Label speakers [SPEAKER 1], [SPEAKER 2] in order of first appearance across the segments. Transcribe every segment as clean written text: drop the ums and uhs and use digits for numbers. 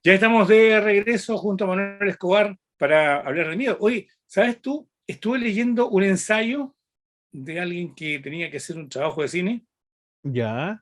[SPEAKER 1] Ya estamos de regreso junto a Manuel Escobar para hablar de miedo. Oye, ¿sabes tú? Estuve leyendo un ensayo de alguien que tenía que hacer un trabajo de cine
[SPEAKER 2] Ya,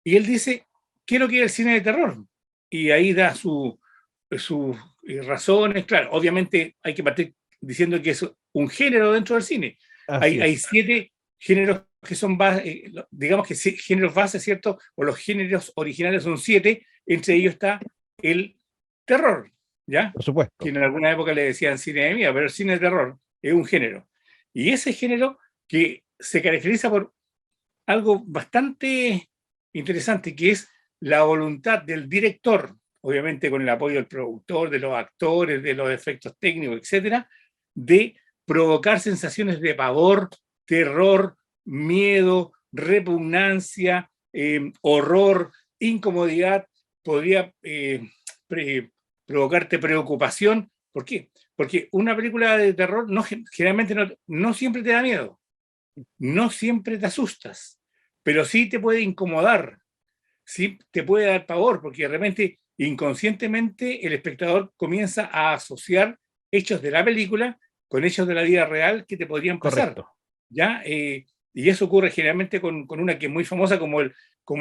[SPEAKER 1] y él dice, ¿qué es lo que es el cine de terror? Y ahí da sus razones. Claro, obviamente hay que partir diciendo que es un género dentro del cine.
[SPEAKER 2] así
[SPEAKER 1] Hay
[SPEAKER 2] es.
[SPEAKER 1] 7 géneros que son base, digamos que géneros base, ¿cierto? O los géneros originales son 7, entre ellos está el terror, ¿ya?
[SPEAKER 2] Por
[SPEAKER 1] Que
[SPEAKER 2] supuesto.
[SPEAKER 1] en alguna época le decían cine de miedo, pero el cine de terror es un género. Y ese género que se caracteriza por algo bastante interesante, que es la voluntad del director, obviamente con el apoyo del productor, de los actores, de los efectos técnicos, etcétera, de provocar sensaciones de pavor, terror, miedo, repugnancia, horror, incomodidad, podría provocarte preocupación. ¿Por qué? Porque una película de terror generalmente no siempre te da miedo, no siempre te asustas, pero sí te puede incomodar, sí te puede dar pavor, porque de repente inconscientemente el espectador comienza a asociar hechos de la película con hechos de la vida real que te podrían pasar,
[SPEAKER 2] Correcto.
[SPEAKER 1] ¿ya? Y eso ocurre generalmente con una que es muy famosa como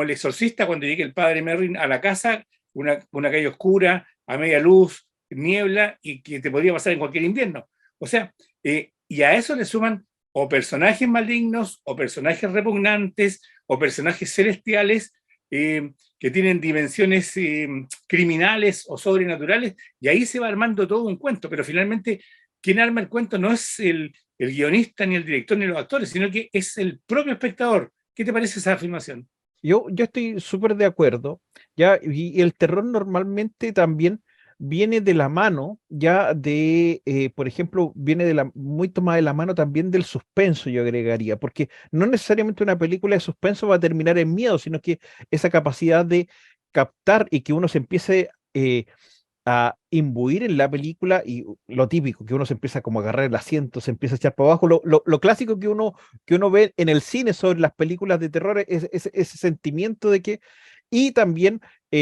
[SPEAKER 1] el exorcista, cuando llega el padre Merrin a la casa, una calle oscura, a media luz, niebla, y que te podría pasar en cualquier invierno. O sea, y a eso le suman o personajes malignos, o personajes repugnantes, o personajes celestiales, que tienen dimensiones criminales o sobrenaturales, y ahí se va armando todo un cuento, pero finalmente quien arma el cuento no es el guionista, ni el director, ni los actores, sino que es el propio espectador. ¿Qué te parece esa afirmación?
[SPEAKER 2] Yo estoy súper de acuerdo, ya, y el terror normalmente también viene de la mano, ya por ejemplo, viene muy tomada de la mano también del suspenso, yo agregaría, porque no necesariamente una película de suspenso va a terminar en miedo, sino que esa capacidad de captar y que uno se empiece a imbuir en la película y lo típico, que uno se empieza como a agarrar el asiento, se empieza a echar para abajo, lo clásico que uno ve en el cine sobre las películas de terror, es, ese sentimiento de que, y también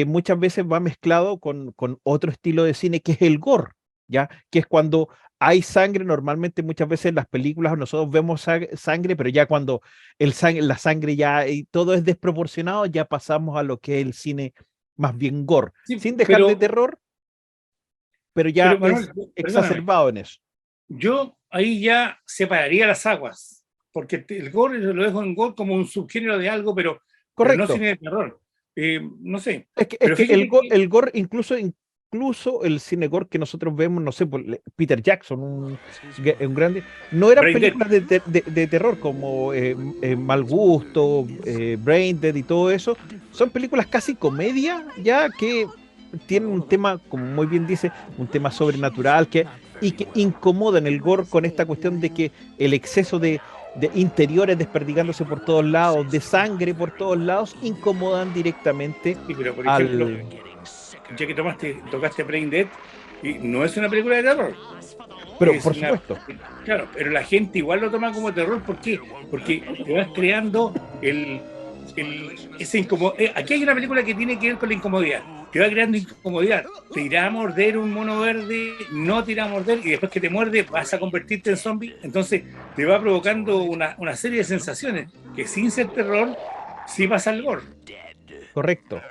[SPEAKER 2] muchas veces va mezclado con otro estilo de cine que es el gore, ¿ya? Que es cuando hay sangre, normalmente muchas veces en las películas nosotros vemos sangre, pero ya cuando la sangre ya y todo es desproporcionado, ya pasamos a lo que es el cine más bien gore,
[SPEAKER 1] Sí,
[SPEAKER 2] sin dejar de terror, pero ya
[SPEAKER 1] pero Manuel,
[SPEAKER 2] es
[SPEAKER 1] perdóname,
[SPEAKER 2] exacerbado en eso.
[SPEAKER 1] yo ahí ya separaría las aguas, porque el gore lo dejo en gore como un subgénero de algo, pero no
[SPEAKER 2] Correcto.
[SPEAKER 1] cine de terror. No sé,
[SPEAKER 2] Es
[SPEAKER 1] pero
[SPEAKER 2] que el,
[SPEAKER 1] fíjate que,
[SPEAKER 2] el gore, incluso el cine gore que nosotros vemos, no sé, por Peter Jackson, un grande, no eran
[SPEAKER 1] Brain Dead,
[SPEAKER 2] películas de terror como Mal Gusto, Brain Dead y todo eso. Son películas casi comedia, ya que tienen un tema, como muy bien dice, un tema sobrenatural y que incomodan el gore con esta cuestión de que el exceso de interiores desperdigándose por todos lados, de sangre por todos lados, incomodan directamente
[SPEAKER 1] sí, pero por ejemplo,
[SPEAKER 2] al...
[SPEAKER 1] ya que tocaste Brain Dead, y no es una película de terror,
[SPEAKER 2] Pero
[SPEAKER 1] es
[SPEAKER 2] por
[SPEAKER 1] una,
[SPEAKER 2] supuesto,
[SPEAKER 1] claro, pero la gente igual lo toma como terror. ¿Por qué? Porque te vas creando ese incomodidad. Aquí hay una película que tiene que ver con la incomodidad. Te va creando incomodidad. Te irá a morder un mono verde, no te irá a morder, y después que te muerde vas a convertirte en zombie. Entonces te va provocando una serie de sensaciones que sin ser terror, sí pasa al gore.
[SPEAKER 2] correcto.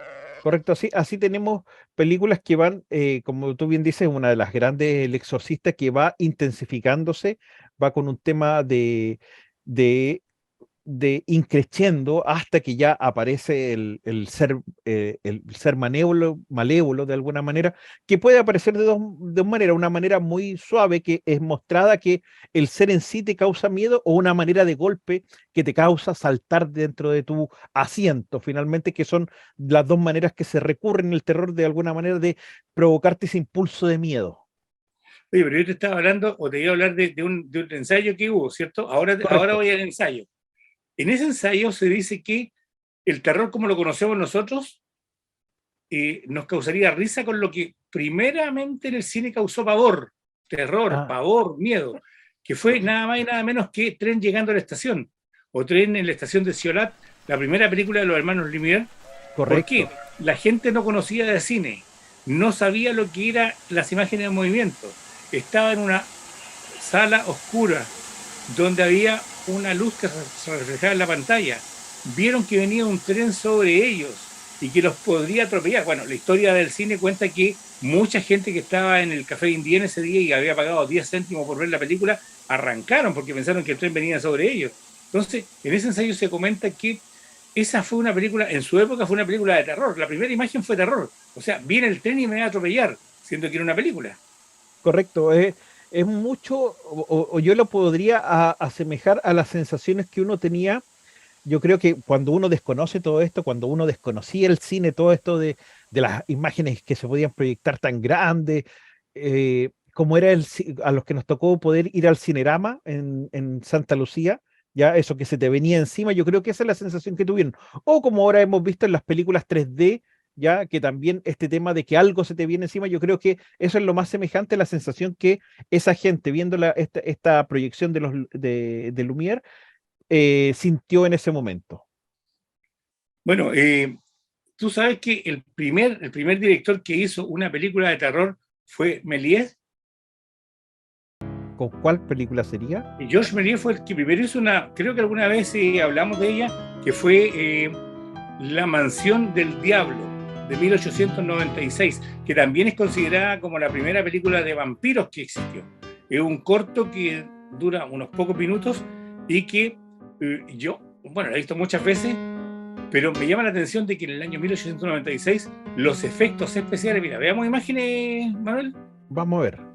[SPEAKER 2] Correcto, así tenemos películas que van, como tú bien dices, una de las grandes, El Exorcista, que va intensificándose, va con un tema de de increciendo hasta que ya aparece el ser malévolo de alguna manera, que puede aparecer de dos maneras, una manera muy suave que es mostrada que el ser en sí te causa miedo o una manera de golpe que te causa saltar dentro de tu asiento, finalmente, que son las dos maneras que se recurren en el terror de alguna manera de provocarte ese impulso de miedo.
[SPEAKER 1] Oye, pero yo te estaba hablando, o te iba a hablar de un ensayo que hubo, ¿cierto? Ahora
[SPEAKER 2] Correcto.
[SPEAKER 1] voy al ensayo. En ese ensayo se dice que el terror como lo conocemos nosotros nos causaría risa con lo que primeramente en el cine causó pavor, terror,
[SPEAKER 2] Ah,
[SPEAKER 1] pavor, miedo, que fue nada más y nada menos que Tren llegando a la estación, o Tren en la estación de Ciolat, la primera película de los hermanos Lumière. ¿Por qué?
[SPEAKER 2] correcto.
[SPEAKER 1] La gente no conocía de cine. no sabía lo que eran las imágenes en movimiento. Estaba en una sala oscura donde había una luz que se reflejaba en la pantalla. Vieron que venía un tren sobre ellos y que los podría atropellar. Bueno, la historia del cine cuenta que mucha gente que estaba en el Café Indien ese día y había pagado 10 céntimos por ver la película, arrancaron porque pensaron que el tren venía sobre ellos. Entonces, en ese ensayo se comenta que esa fue una película, en su época fue una película de terror. La primera imagen fue terror. O sea, viene el tren y me va a atropellar, siendo que era una película.
[SPEAKER 2] Correcto, es mucho, o yo lo podría asemejar a las sensaciones que uno tenía. Yo creo que cuando uno desconoce todo esto, cuando uno desconocía el cine, todo esto de las imágenes que se podían proyectar tan grandes, como era a los que nos tocó poder ir al Cinerama en Santa Lucía, ya eso que se te venía encima, yo creo que esa es la sensación que tuvieron. O como ahora hemos visto en las películas 3D, ya que también este tema de que algo se te viene encima, yo creo que eso es lo más semejante a la sensación que esa gente viendo esta proyección de Lumière sintió en ese momento.
[SPEAKER 1] Bueno, tú sabes que el primer director que hizo una película de terror fue Méliès.
[SPEAKER 2] ¿Con cuál película sería?
[SPEAKER 1] Y Georges Méliès fue el que primero hizo una, creo que alguna vez hablamos de ella, que fue La Mansión del Diablo, de 1896, que también es considerada como la primera película de vampiros que existió. Es un corto que dura unos pocos minutos y que yo, bueno, lo he visto muchas veces, pero me llama la atención de que en el año 1896 los efectos especiales, mira, veamos imágenes, Manuel.
[SPEAKER 2] Vamos a ver.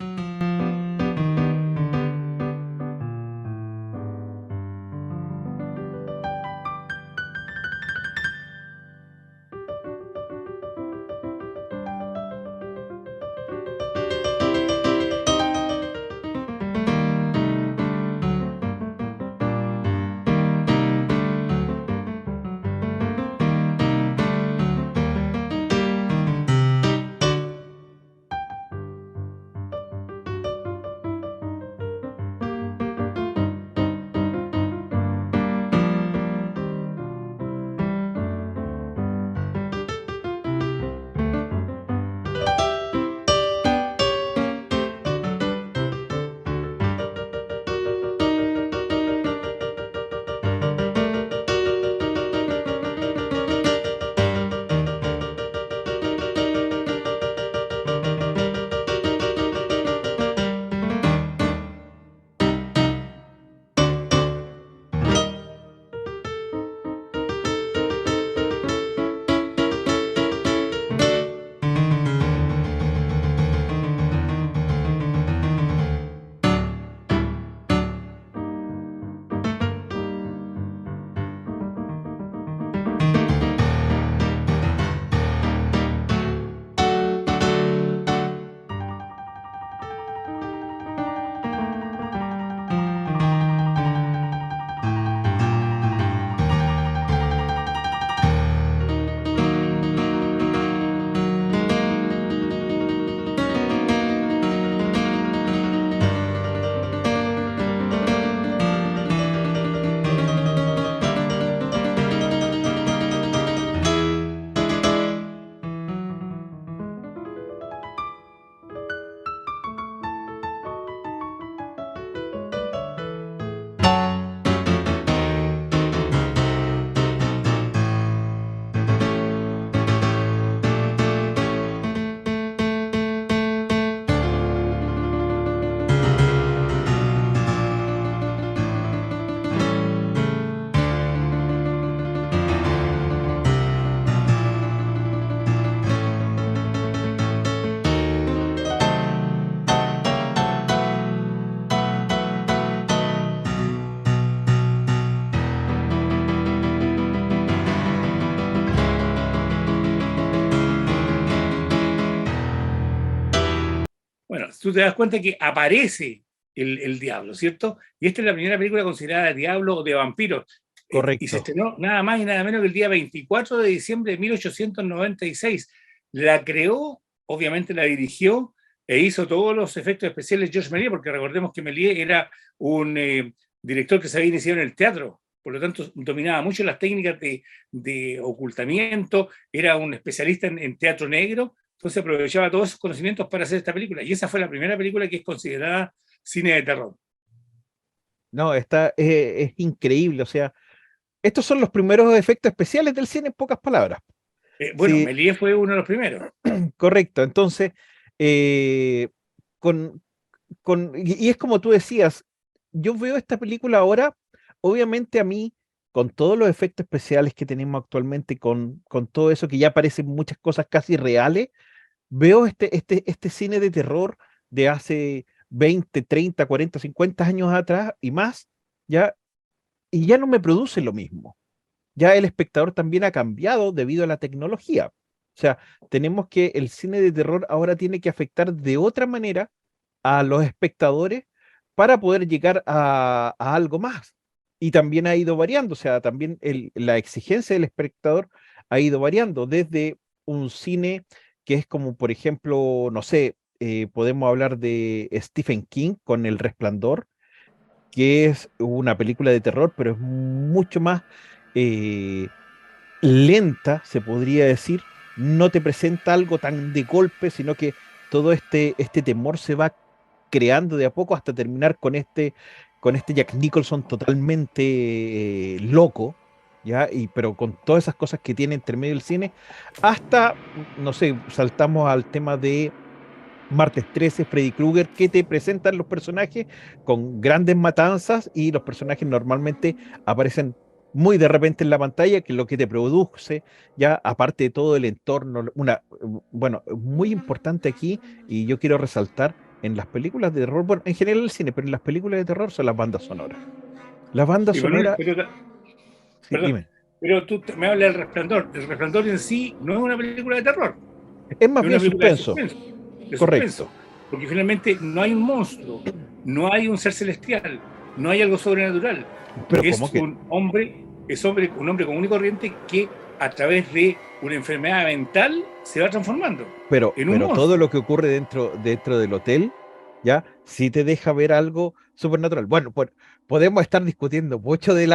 [SPEAKER 1] Bueno, tú te das cuenta que aparece el diablo, ¿cierto? Y esta es la primera película considerada de diablo o de vampiros. Y se
[SPEAKER 2] Correcto.
[SPEAKER 1] estrenó nada más y nada menos que el día 24 de diciembre de 1896. La creó, obviamente la dirigió e hizo todos los efectos especiales Georges Méliès, porque recordemos que Méliès era un director que se había iniciado en el teatro, por lo tanto dominaba mucho las técnicas de ocultamiento, era un especialista en teatro negro, Entonces aprovechaba todos esos conocimientos para hacer esta película. Y esa fue la primera película que es considerada cine de terror.
[SPEAKER 2] No, es increíble. O sea, estos son los primeros efectos especiales del cine, en pocas palabras.
[SPEAKER 1] Bueno,
[SPEAKER 2] Sí,
[SPEAKER 1] Méliès fue uno de los primeros.
[SPEAKER 2] correcto. Entonces, eh, con, y es como tú decías, yo veo esta película ahora, obviamente a mí, con todos los efectos especiales que tenemos actualmente, con todo eso que ya parecen muchas cosas casi reales, veo este cine de terror de hace 20 30 40 50 años atrás y más, ya, y ya no me produce lo mismo. Ya el espectador también ha cambiado debido a la tecnología. O sea, tenemos que el cine de terror ahora tiene que afectar de otra manera a los espectadores para poder llegar a algo más. Y también ha ido variando, o sea, también la exigencia del espectador ha ido variando desde un cine que es como, por ejemplo, no sé, podemos hablar de Stephen King con El Resplandor, que es una película de terror, pero es mucho más eh, lenta, se podría decir. No te presenta algo tan de golpe, sino que todo este temor se va creando de a poco hasta terminar con este Jack Nicholson totalmente loco, ¿ya? Pero con todas esas cosas que tiene entre medio del cine, hasta, no sé, saltamos al tema de Martes 13, Freddy Krueger, que te presentan los personajes con grandes matanzas y los personajes normalmente aparecen muy de repente en la pantalla, que es lo que te produce, ya aparte de todo el entorno, bueno, muy importante aquí, y yo quiero resaltar en las películas de terror, bueno, en general el cine, pero en las películas de terror son las bandas sonoras. La banda
[SPEAKER 1] Sí, Manuel,
[SPEAKER 2] sonora, sí,
[SPEAKER 1] perdón,
[SPEAKER 2] dime,
[SPEAKER 1] pero tú me hablas del Resplandor. El Resplandor en sí no es una película de terror,
[SPEAKER 2] es más
[SPEAKER 1] es
[SPEAKER 2] bien
[SPEAKER 1] una película
[SPEAKER 2] suspenso,
[SPEAKER 1] de
[SPEAKER 2] correcto,
[SPEAKER 1] suspenso, porque finalmente no hay un monstruo, no hay un ser celestial, no hay algo sobrenatural.
[SPEAKER 2] pero como
[SPEAKER 1] Es
[SPEAKER 2] que,
[SPEAKER 1] un hombre común y corriente que a través de una enfermedad mental se va transformando en un
[SPEAKER 2] pero todo lo
[SPEAKER 1] monstruo.
[SPEAKER 2] que ocurre dentro del hotel, ¿ya? Sí te deja ver algo supernatural. Bueno, pues podemos estar discutiendo mucho del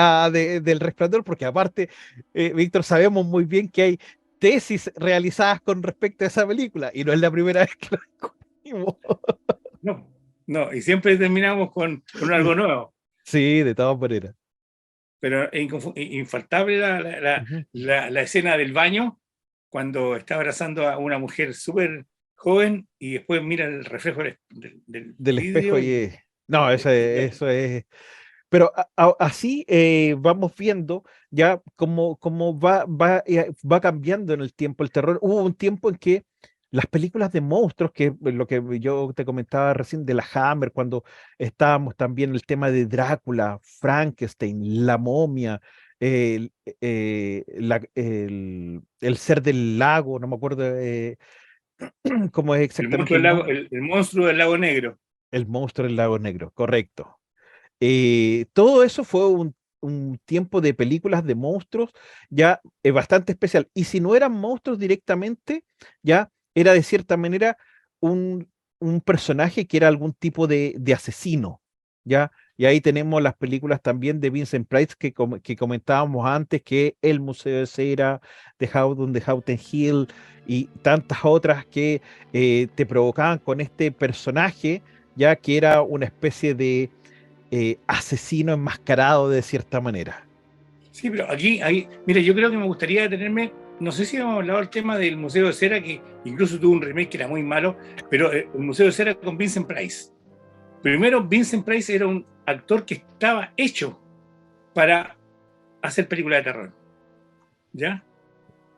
[SPEAKER 2] Resplandor, porque aparte, Víctor, sabemos muy bien que hay tesis realizadas con respecto a esa película, y no es la primera vez que lo discutimos.
[SPEAKER 1] No, no, y siempre terminamos con algo nuevo.
[SPEAKER 2] Sí, de todas maneras.
[SPEAKER 1] Pero es infaltable
[SPEAKER 2] Ujú.
[SPEAKER 1] la escena del baño, cuando está abrazando a una mujer súper joven y después mira el reflejo del
[SPEAKER 2] Del espejo
[SPEAKER 1] vidrio
[SPEAKER 2] y...
[SPEAKER 1] y,
[SPEAKER 2] no, eso es. Pero así vamos viendo ya cómo va cambiando en el tiempo el terror. Hubo un tiempo en que las películas de monstruos, que es lo que yo te comentaba recién de la Hammer, cuando estábamos también el tema de Drácula, Frankenstein, la momia, el ser del lago, no me acuerdo cómo es exactamente el nombre,
[SPEAKER 1] el monstruo del lago negro.
[SPEAKER 2] el monstruo del lago negro, correcto. Todo eso fue un tiempo de películas de monstruos ya bastante especial. Y si no eran monstruos directamente, ya era de cierta manera un personaje que era algún tipo de asesino, ¿ya? Y ahí tenemos las películas también de Vincent Price que comentábamos antes, que El Museo de Cera, The House on the Haunted Hill y tantas otras que te provocaban con este personaje, ya que era una especie de asesino enmascarado de cierta manera.
[SPEAKER 1] Sí, pero mira, yo creo que me gustaría detenerme, no sé si hemos hablado del tema del Museo de Cera, que incluso tuvo un remake que era muy malo, pero el Museo de Cera con Vincent Price. Primero, Vincent Price era un actor que estaba hecho para hacer películas de terror, ¿ya?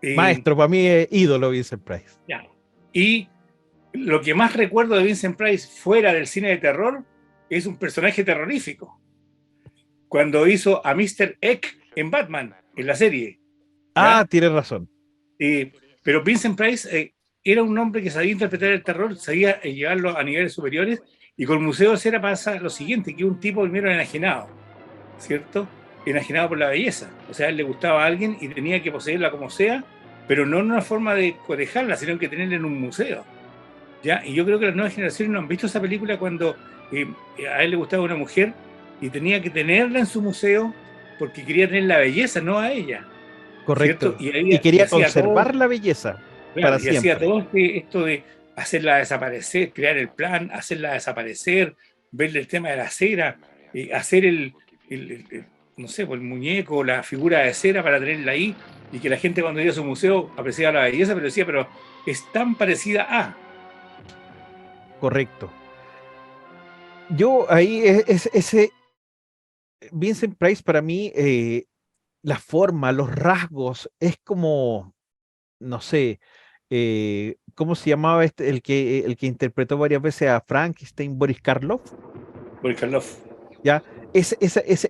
[SPEAKER 1] Eh,
[SPEAKER 2] Maestro, para mí es ídolo Vincent Price.
[SPEAKER 1] ya. Y lo que más recuerdo de Vincent Price fuera del cine de terror es un personaje terrorífico. Cuando hizo a Mr. Eck en Batman, en la serie,
[SPEAKER 2] Ah,
[SPEAKER 1] ¿ya?
[SPEAKER 2] tienes razón.
[SPEAKER 1] Eh, pero Vincent Price era un hombre que sabía interpretar el terror, sabía llevarlo a niveles superiores, y con el Museo de Cera pasa lo siguiente, que un tipo primero enajenado, ¿cierto? Enajenado por la belleza. O sea, a él le gustaba a alguien y tenía que poseerla como sea, pero no en una forma de cotejarla, sino que tenerla en un museo. ¿Ya? Y yo creo que las nuevas generaciones no han visto esa película cuando eh, a él le gustaba una mujer y tenía que tenerla en su museo porque quería tener la belleza, no a ella, ¿cierto?
[SPEAKER 2] Correcto. Y
[SPEAKER 1] Y
[SPEAKER 2] quería
[SPEAKER 1] hacía todo,
[SPEAKER 2] conservar la belleza. para
[SPEAKER 1] Claro, y hacía
[SPEAKER 2] siempre.
[SPEAKER 1] todo esto de hacerla desaparecer, crear el plan, hacerla desaparecer, verle el tema de la cera, hacer no sé, pues el muñeco, la figura de cera para tenerla ahí, y que la gente cuando iba a su museo apreciaba la belleza, pero decía, pero es tan parecida a.
[SPEAKER 2] Correcto. Yo ahí, ese Vincent Price para mí, la forma, los rasgos, es como, no sé, ¿cómo se llamaba el que interpretó varias veces a Frankenstein, Boris Karloff?
[SPEAKER 1] Boris Karloff.
[SPEAKER 2] ¿Ya? Ese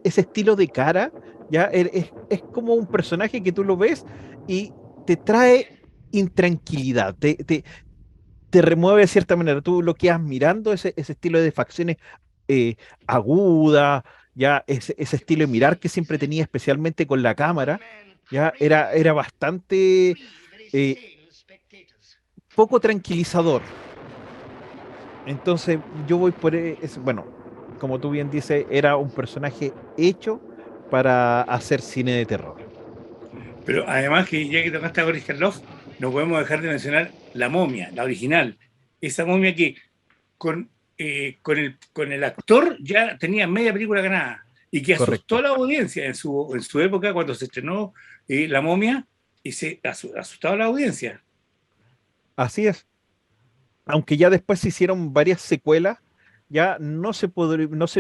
[SPEAKER 2] estilo de cara, ¿ya? Es como un personaje que tú lo ves y te trae intranquilidad, te remueve de cierta manera. Tú lo quedas mirando, ese estilo de facciones eh, aguda, ya ese estilo de mirar que siempre tenía, especialmente con la cámara, ya era bastante eh, poco tranquilizador. Entonces, yo voy por, bueno, como tú bien dices, era un personaje hecho para hacer cine de terror.
[SPEAKER 1] Pero además que ya que tocaste a Boris Karloff, no podemos dejar de mencionar la momia, la original. Esa momia que con el actor ya tenía media película ganada y que asustó a
[SPEAKER 2] Correcto.
[SPEAKER 1] la audiencia en su época cuando se estrenó La momia y se asustaba a la audiencia.
[SPEAKER 2] Así es. Aunque ya después se hicieron varias secuelas, ya no sé,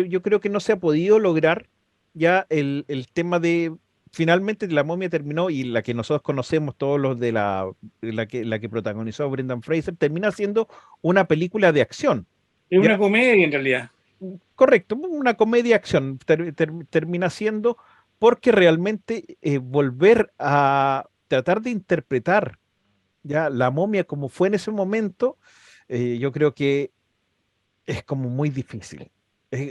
[SPEAKER 2] yo creo que no se ha podido lograr ya el tema de, finalmente la momia terminó y la que nosotros conocemos, todos los de la que protagonizó Brendan Fraser, termina siendo una película de acción,
[SPEAKER 1] Es
[SPEAKER 2] ¿ya?
[SPEAKER 1] una comedia en realidad.
[SPEAKER 2] Correcto, una comedia acción termina siendo porque realmente volver a tratar de interpretar ya la momia como fue en ese momento, yo creo que es como muy difícil.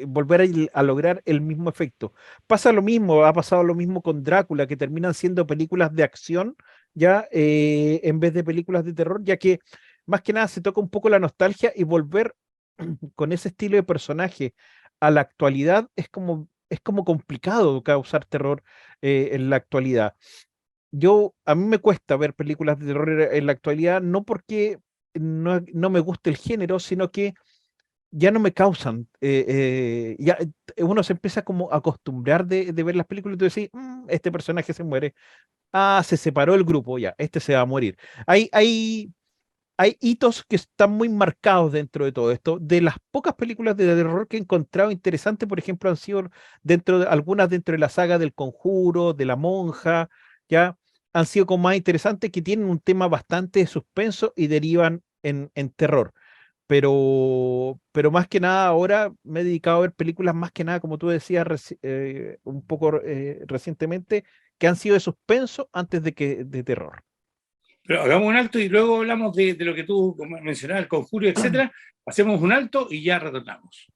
[SPEAKER 2] Volver a lograr el mismo efecto. Pasa lo mismo, ha pasado lo mismo con Drácula, que terminan siendo películas de acción ya en vez de películas de terror, ya que más que nada se toca un poco la nostalgia y volver con ese estilo de personaje a la actualidad es como complicado causar terror en la actualidad. A mí me cuesta ver películas de terror en la actualidad, no porque no me guste el género, sino que ya no me causan, uno se empieza como a acostumbrar de ver las películas y tú decís, este personaje se muere, se separó el grupo, ya, este se va a morir. Hay, hay, hay hitos que están muy marcados dentro de todo esto. De las pocas películas de terror que he encontrado interesantes, por ejemplo, han sido algunas dentro de la saga del Conjuro, de la Monja, ya han sido como más interesantes que tienen un tema bastante de suspenso y derivan en terror, pero más que nada ahora me he dedicado a ver películas más que nada, como tú decías un poco recientemente, que han sido de suspenso antes de terror.
[SPEAKER 1] Pero hagamos un alto y luego hablamos de lo que tú mencionabas, el conjuro, etcétera. Hacemos un alto y ya retornamos.